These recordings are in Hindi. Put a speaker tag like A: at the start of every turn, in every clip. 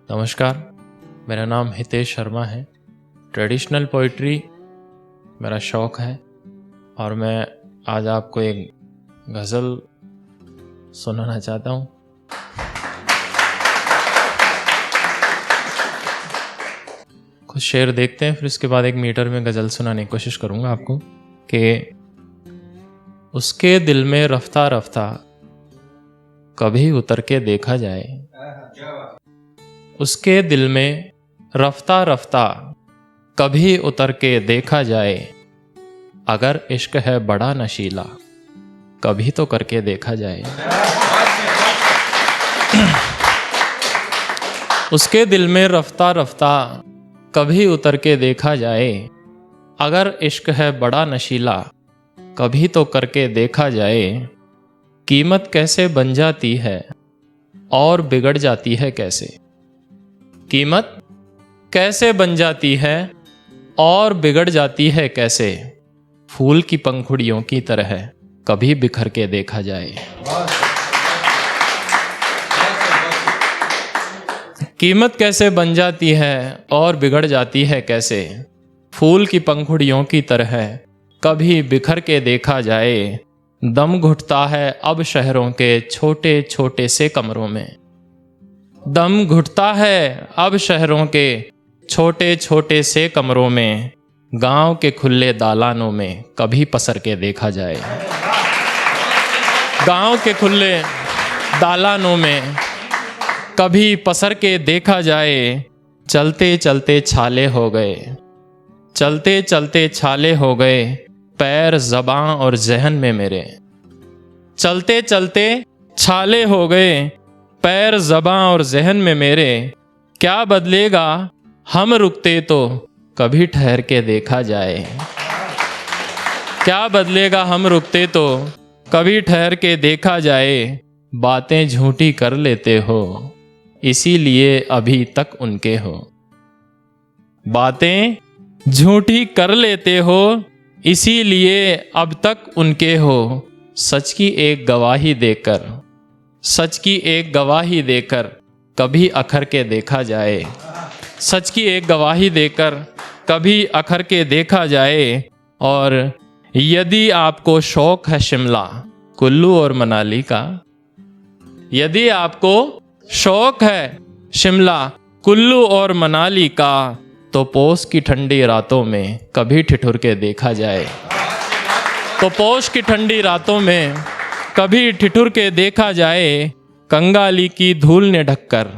A: नमस्कार, मेरा नाम हितेश शर्मा है। ट्रेडिशनल पोइट्री मेरा शौक़ है और मैं आज आपको एक गज़ल सुनाना चाहता हूँ। कुछ शेर देखते हैं, फिर उसके बाद एक मीटर में गज़ल सुनाने की कोशिश करूँगा आपको। कि उसके दिल में रफ्ता रफ्ता कभी उतर के देखा जाए, उसके दिल में रफ्ता रफ्ता कभी उतर के देखा जाए, अगर इश्क है बड़ा नशीला कभी तो करके देखा जाए। उसके दिल में रफ्ता रफ्ता कभी उतर के देखा जाए, अगर इश्क है बड़ा नशीला कभी तो करके देखा जाए। कीमत कैसे बन जाती है और बिगड़ जाती है कैसे, कीमत कैसे बन जाती है और बिगड़ जाती है कैसे, फूल की पंखुड़ियों की तरह कभी बिखर के देखा जाए। कीमत कैसे बन जाती है और बिगड़ जाती है कैसे, फूल की पंखुड़ियों की तरह कभी बिखर के देखा जाए। दम घुटता है अब शहरों के छोटे छोटे से कमरों में, दम घुटता है अब शहरों के छोटे छोटे से कमरों में, गांव के खुले दालानों में कभी पसर के देखा जाए। गांव के खुले दालानों में कभी पसर के देखा जाए। चलते चलते छाले हो गए, चलते चलते छाले हो गए पैर ज़बां और जहन में मेरे, चलते चलते छाले हो गए पैर ज़बां और जहन में मेरे। क्या बदलेगा हम रुकते तो कभी ठहर के देखा जाए, क्या बदलेगा हम रुकते तो कभी ठहर के देखा जाए। बातें झूठी कर लेते हो इसीलिए अभी तक उनके हो, बातें झूठी कर लेते हो इसीलिए अब तक उनके हो। सच की एक गवाही देकर, सच की एक गवाही देकर कभी अखर के देखा जाए, सच की एक गवाही देकर कभी अखर के देखा जाए। और यदि आपको शौक़ है शिमला कुल्लू और मनाली का, यदि आपको शौक़ है शिमला कुल्लू और मनाली का, तो पोष की ठंडी रातों में कभी ठिठुर के देखा जाए, तो पोष की ठंडी रातों में कभी ठिठुर के देखा जाए। कंगाली की धूल ने ढककर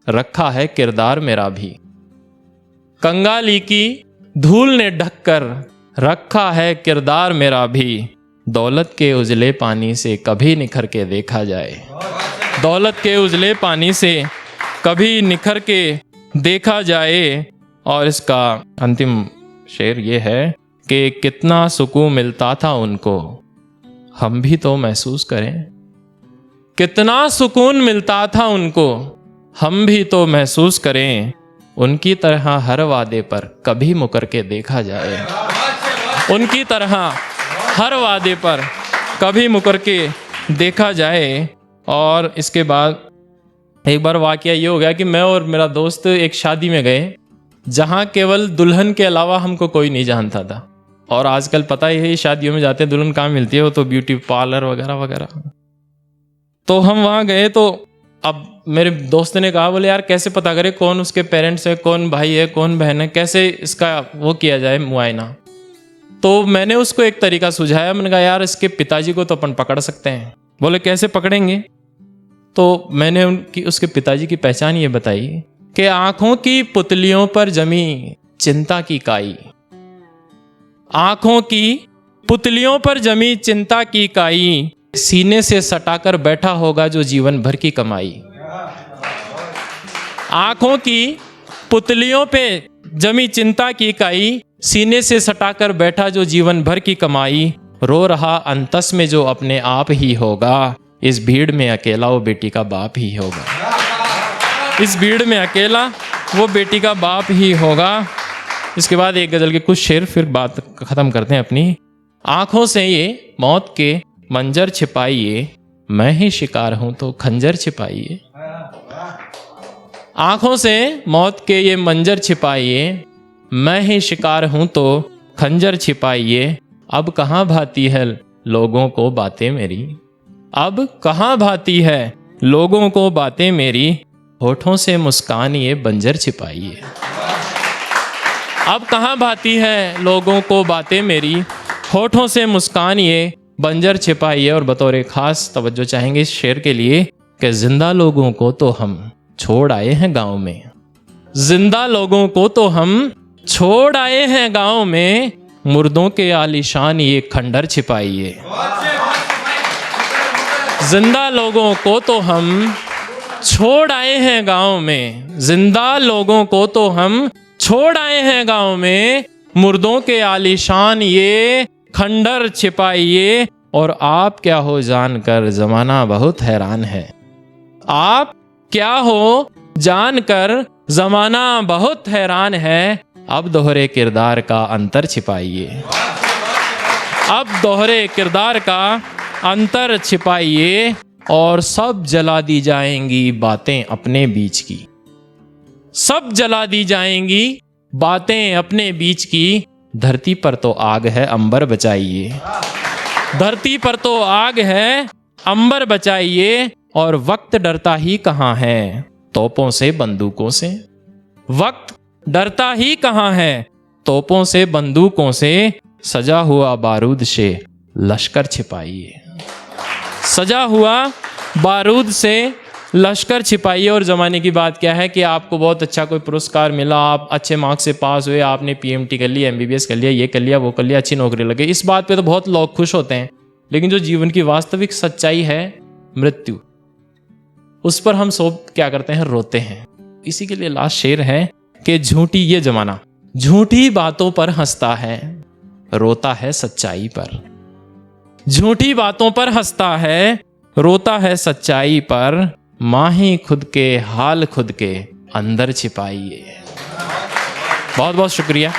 A: रखा है किरदार मेरा भी, कंगाली की धूल ने ढककर रखा है किरदार मेरा भी। दौलत के उजले पानी से कभी निखर के देखा जाए, दौलत के उजले पानी से कभी निखर के देखा जाए। और इसका अंतिम शेर ये है कि कितना सुकून मिलता था उनको हम भी तो महसूस करें, कितना सुकून मिलता था उनको हम भी तो महसूस करें। उनकी तरह हर वादे पर कभी मुकर के देखा जाए, उनकी तरह हर वादे पर कभी मुकर के देखा जाए। और इसके बाद एक बार वाकया ये हो गया कि मैं और मेरा दोस्त एक शादी में गए जहाँ केवल दुल्हन के अलावा हमको कोई नहीं जानता था। और आजकल पता ही है शादियों में जाते हैं दुल्हन कहाँ मिलती है, वो तो ब्यूटी पार्लर वगैरह वगैरह। तो हम वहाँ गए तो अब मेरे दोस्त ने कहा, बोले यार कैसे पता करें कौन उसके पेरेंट्स है, कौन भाई है, कौन बहन है, कैसे इसका वो किया जाए मुआयना। तो मैंने उसको एक तरीका सुझाया, मैंने कहा यार इसके पिताजी को तो अपन पकड़ सकते हैं। बोले कैसे पकड़ेंगे? तो मैंने उसके पिताजी की पहचान ये बताई कि आंखों की पुतलियों पर जमी चिंता की काई, आंखों की पुतलियों पर जमी चिंता की काई, सीने से सटाकर बैठा होगा जो जीवन भर की कमाई। आंखों की पुतलियों पे जमी चिंता की काई, सीने से सटाकर बैठा जो जीवन भर की कमाई। रो रहा अंतस में जो अपने आप ही होगा, इस भीड़ में अकेला वो बेटी का बाप ही होगा, इस भीड़ में अकेला वो बेटी का बाप ही होगा। इसके बाद एक गज़ल के कुछ शेर, फिर बात ख़त्म करते हैं अपनी। आँखों से ये मौत के मंजर छिपाइए, मैं ही शिकार हूँ तो खंजर छिपाइए। आंखों से मौत के ये मंजर छिपाइए, मैं ही शिकार हूं तो खंजर छिपाइए। अब कहाँ भाती है लोगों को बातें मेरी, अब कहाँ भाती है लोगों को बातें मेरी, होठों से मुस्कान ये बंजर छिपाइए। अब कहाँ भाती है लोगों को बातें मेरी, होठों से मुस्कान ये बंजर छिपाइए। और बतौर खास तवज्जो चाहेंगे इस शेर के लिए कि जिंदा लोगों को तो हम छोड़ आए हैं गांव में, जिंदा लोगों को तो हम छोड़ आए हैं गांव में, मुर्दों के आलीशान ये खंडर छिपाइए। जिंदा लोगों को तो हम छोड़ आए हैं गांव में, जिंदा लोगों को तो हम छोड़ आए हैं गांव में, मुर्दों के आलीशान ये खंडर छिपाइए। और आप क्या हो जानकर जमाना बहुत हैरान है, आप क्या हो जानकर जमाना बहुत हैरान है, अब दोहरे किरदार का अंतर छिपाइए। अब दोहरे किरदार का अंतर छिपाइए, और सब जला दी जाएंगी बातें अपने बीच की, सब जला दी जाएंगी बातें अपने बीच की। धरती पर तो आग है अंबर बचाइए, धरती पर तो आग है अंबर बचाइए। और वक्त डरता ही कहाँ है तोपों से बंदूकों से, वक्त डरता ही कहाँ है तोपों से बंदूकों से, सजा हुआ बारूद से लश्कर छिपाइए, सजा हुआ बारूद से लश्कर छिपाइए। और ज़माने की बात क्या है कि आपको बहुत अच्छा कोई पुरस्कार मिला, आप अच्छे मार्क्स से पास हुए, आपने पीएमटी कर लिया, एमबीबीएस कर लिया, ये कर लिया, वो कर लिया, अच्छी नौकरी लगे, इस बात पे तो बहुत लोग खुश होते हैं। लेकिन जो जीवन की वास्तविक सच्चाई है मृत्यु, उस पर हम सब क्या करते हैं, रोते हैं। इसी के लिए लास्ट शेर है कि झूठी ये जमाना झूठी बातों पर हंसता है, रोता है सच्चाई पर, झूठी बातों पर हंसता है, रोता है सच्चाई पर, माही खुद के हाल खुद के अंदर छिपाइए। बहुत बहुत शुक्रिया।